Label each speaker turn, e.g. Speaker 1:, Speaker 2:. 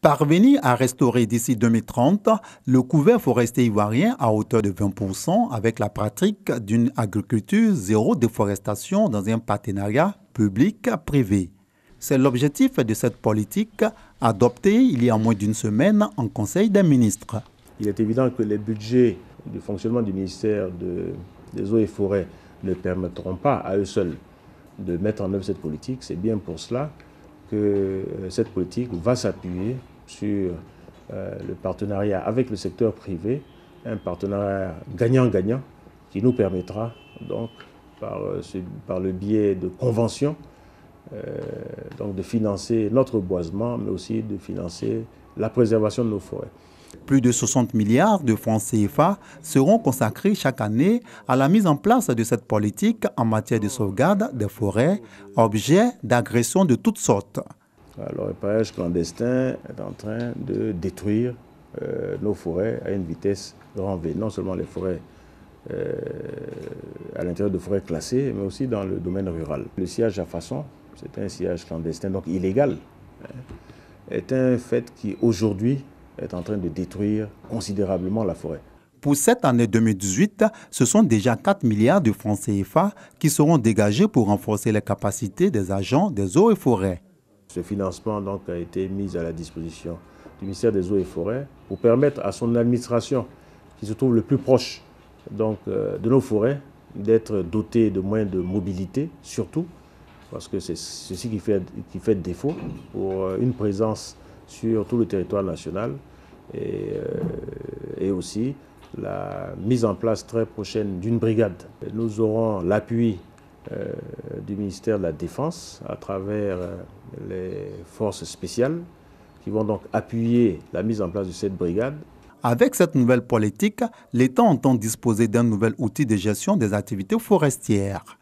Speaker 1: Parvenir à restaurer d'ici 2030 le couvert forestier ivoirien à hauteur de 20% avec la pratique d'une agriculture zéro déforestation dans un partenariat public-privé. C'est l'objectif de cette politique adoptée il y a moins d'une semaine en Conseil des ministres.
Speaker 2: Il est évident que les budgets du fonctionnement du ministère des Eaux et Forêts ne permettront pas à eux seuls de mettre en œuvre cette politique. C'est bien pour cela que cette politique va s'appuyer sur le partenariat avec le secteur privé, un partenariat gagnant-gagnant qui nous permettra donc par le biais de conventions donc de financer notre boisement, mais aussi de financer la préservation de nos forêts.
Speaker 1: Plus de 60 milliards de francs CFA seront consacrés chaque année à la mise en place de cette politique en matière de sauvegarde des forêts, objets d'agression de toutes sortes.
Speaker 2: Le repérage clandestin est en train de détruire nos forêts à une vitesse grand V. Non seulement les forêts à l'intérieur de forêts classées, mais aussi dans le domaine rural. Le sillage à façon, c'est un sillage clandestin, donc illégal, est un fait qui aujourd'hui est en train de détruire considérablement la forêt.
Speaker 1: Pour cette année 2018, ce sont déjà 4 milliards de francs CFA qui seront dégagés pour renforcer les capacités des agents des eaux et forêts.
Speaker 2: Ce financement donc, a été mis à la disposition du ministère des Eaux et Forêts pour permettre à son administration, qui se trouve le plus proche donc, de nos forêts, d'être dotée de moyens de mobilité, surtout, parce que c'est ceci qui fait défaut pour une présence sur tout le territoire national et aussi la mise en place très prochaine d'une brigade. Nous aurons l'appui du ministère de la Défense à travers les forces spéciales qui vont donc appuyer la mise en place de cette brigade.
Speaker 1: Avec cette nouvelle politique, l'État entend disposer d'un nouvel outil de gestion des activités forestières.